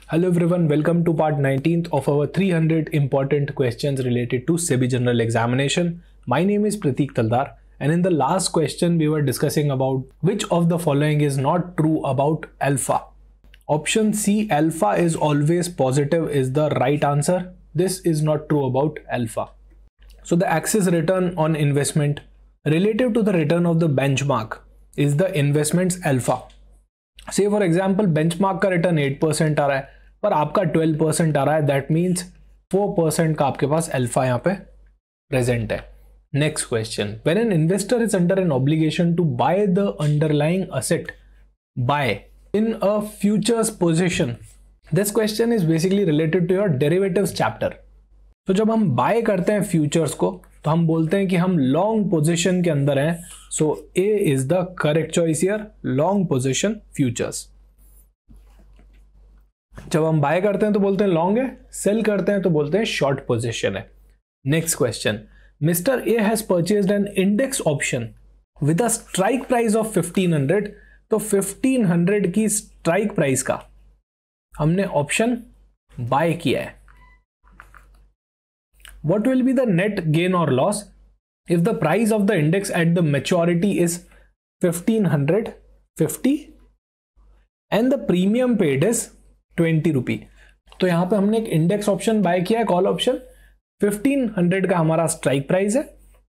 Hello everyone, welcome to part 19th of our 300 important questions related to SEBI General Examination. My name is Prateek Taldar, and in the last question we were discussing about which of the following is not true about alpha. Option C, alpha is always positive, is the right answer. This is not true about alpha. So the axis return on investment relative to the return of the benchmark is the investment's alpha. Say for example benchmark का return 8% आ रहा है पर आपका 12% आ रहा है, that means 4% का आपके पास alpha यहाँ पे प्रेजेंट है. Next question, when an investor is under an obligation to buy the underlying asset by in a futures position, this question is basically related to your derivatives chapter. तो जब हम bye करते हैं futures को तो हम बोलते हैं कि हम लॉन्ग पोजीशन के अंदर हैं. So A is the correct choice here, long position futures. जब हम बाय करते हैं तो बोलते हैं लॉन्ग है, सेल करते हैं तो बोलते हैं शॉर्ट पोजीशन है. Next question, mister A has purchased an index option with a strike price of 1500. तो 1500 की स्ट्राइक प्राइस का हमने ऑप्शन बाय किया है. What will be the net gain or loss if the price of the index at the maturity is 1550 and the premium paid is 20 रुपी. तो यहां पे हमने एक इंडेक्स ऑप्शन बाय किया है, कॉल ऑप्शन. 1500 का हमारा स्ट्राइक प्राइस है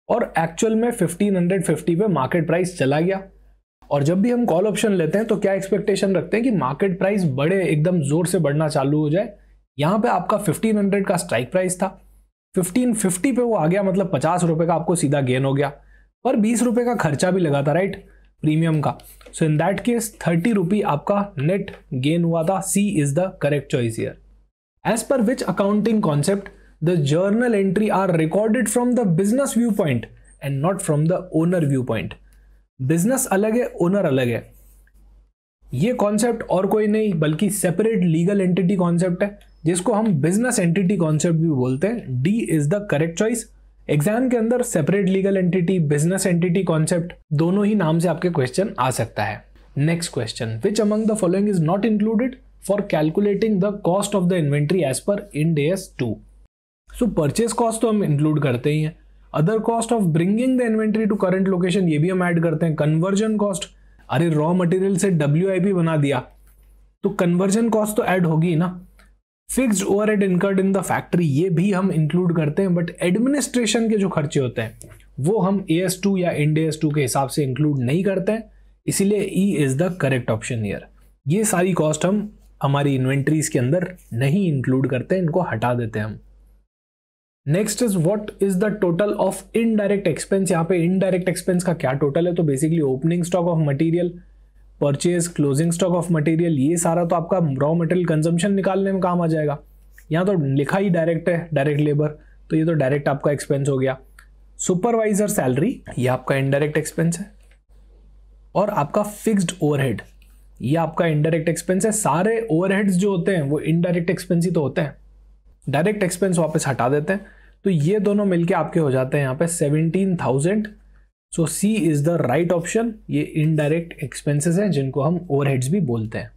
और एक्चुअल में 1550 पे मार्केट प्राइस चला गया. और जब भी हम कॉल ऑप्शन लेते हैं तो क्या एक्सपेक्टेशन रखते हैं कि मार्केट प्राइस बढ़े, एकदम जोर से बढ़ना चालू हो जाए. यहां पे आपका 1500 का स्ट्राइक प्राइस था, 1550 पे वो आ गया, मतलब 50 रुपए का आपको सीधा गेन हो गया, पर 20 रुपए का खर्चा भी लगा था, राइट, प्रीमियम का. सो इन दैट केस 30 रुपी आपका नेट गेन हुआ था. C is the correct choice here. As per which accounting concept the journal entry are recorded from the business view point and not from the owner view point. Business अलग है, owner अलग है. ये concept और कोई नहीं बल्कि separate legal entity concept है, जिसको हम बिजनेस एंटिटी कॉन्सेप्ट भी बोलते हैं. D is the correct choice. Exam के अंदर separate legal entity, business entity concept दोनों ही नाम से आपके क्वेश्चन आ सकता है. Next question, which among the following is not included for calculating the cost of the inventory as per Ind AS 2. So purchase cost तो हम इंक्लूड करते ही हैं, other cost of bringing the inventory to current location ये भी हम add करते हैं. कन्वर्जन कॉस्ट, अरे रॉ मटेरियल से WIP बना दिया तो कन्वर्जन कॉस्ट तो ऐड होगी ना. Fixed overhead incurred in the factory ये भी हम इंक्लूड करते हैं, बट एडमिनिस्ट्रेशन के जो खर्चे होते हैं वो हम AS 2 या इंड AS 2 के हिसाब से इंक्लूड नहीं करते हैं, इसीलिए E is the correct option here. ये सारी कॉस्ट हम हमारी इन्वेंट्रीज के अंदर नहीं इंक्लूड करते, इनको हटा देते हैं हम. Next is what is the total of indirect expense. यहाँ पे इनडायरेक्ट एक्सपेंस का क्या टोटल है, तो basically opening stock of material, purchase, closing stock of material, ये सारा तो आपका रॉ मटेरियल कंजम्पशन निकालने में काम आ जाएगा. यहाँ तो लिखा ही डायरेक्ट है, डायरेक्ट लेबर, तो ये तो डायरेक्ट आपका एक्सपेंस हो गया. सुपरवाइजर सैलरी ये आपका इनडायरेक्ट एक्सपेंस है, और आपका फिक्स्ड ओवरहेड ये आपका इनडायरेक्ट एक्सपेंस है. सारे ओवरहेड्स जो होते हैं वो इनडायरेक्ट एक्सपेंस ही तो होते हैं, डायरेक्ट एक्सपेंस वापस हटा देते हैं. तो ये दोनों मिलके आपके हो जाते हैं यहाँ पे 17,000. So C is the right option. ये इनडायरेक्ट एक्सपेंसेस हैं जिनको हम ओवरहेड्स भी बोलते हैं.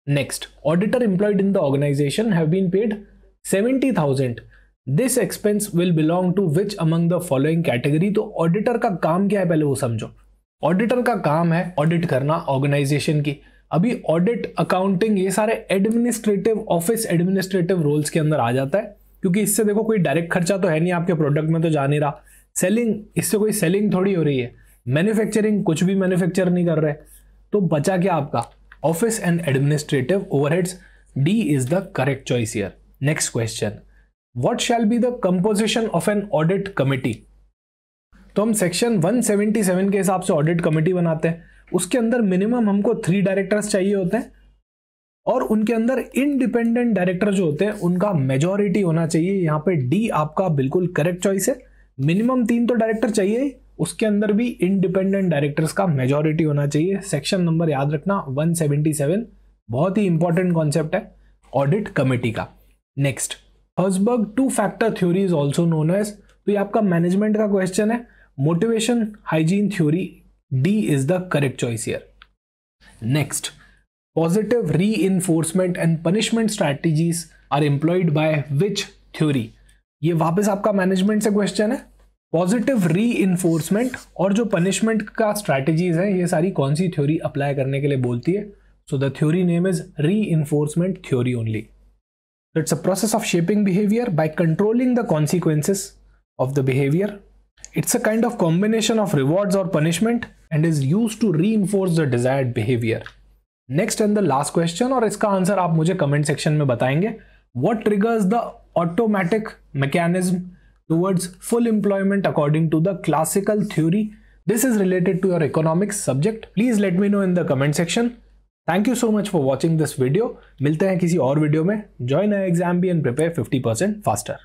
Next, auditor employed in the organization have been paid 70,000. This expense will belong to which among the following category. तो ऑडिटर का काम क्या है पहले वो समझो. ऑडिटर का काम है ऑडिट करना ऑर्गेनाइजेशन की. अभी ऑडिट, अकाउंटिंग, ये सारे एडमिनिस्ट्रेटिव, ऑफिस एडमिनिस्ट्रेटिव रोल्स के अंदर आ जाता है, क्योंकि इससे देखो कोई डायरेक्ट खर्चा तो है नहीं, आपके प्रोडक्ट में तो जा नहीं रहा. सेलिंग, इससे कोई सेलिंग थोड़ी हो रही है. मैन्युफैक्चरिंग, कुछ भी मैन्युफैक्चर नहीं कर रहे, तो बचा क्या आपका office and administrative overheads. D is the correct choice here. Next question, what shall be the composition of an audit committee. तो हम सेक्शन 177 के हिसाब से ऑडिट कमिटी बनाते हैं. उसके अंदर मिनिमम हमको 3 डायरेक्टर्स चाहिए होते हैं, और उनके अंदर इंडिपेंडेंट डायरेक्टर जो होते हैं उनका मेजॉरिटी होना चाहिए. यहाँ पे डी आपका बिल्कुल करेक्ट चॉइस है. मिनिमम 3 तो डायरेक्टर चाहिए, उसके अंदर भी इंडिपेंडेंट डायरेक्टर्स का मेजॉरिटी होना चाहिए. सेक्शन नंबर याद रखना 177, बहुत ही इंपॉर्टेंट कॉन्सेप्ट है ऑडिट कमिटी का. Next, Herzberg 2 factor theory is also known as. तो ये आपका मैनेजमेंट का क्वेश्चन है. Motivation hygiene theory, D is the correct choice here. Next, positive reinforcement and punishment strategies are employed by which theory. ये वापस आपका management से question है। पॉजिटिव रीइंफोर्समेंट और जो पनिशमेंट का स्ट्रैटेजीज है ये सारी कौन सी थ्योरी अप्लाई करने के लिए बोलती है? So the theory name is reinforcement theory only. It's a process of shaping behavior by controlling the consequences of the behavior. It's a kind of combination of rewards or punishment and is used to reinforce the desired behavior. Next and the last question, और इसका answer आप मुझे comment section में बताएंगे। What triggers the automatic mechanism towards full employment according to the classical theory? This is related to your economics subject. Please let me know in the comment section. Thank you so much for watching this video. मिलते हैं किसी और video में। Join a exam B and prepare 50% faster.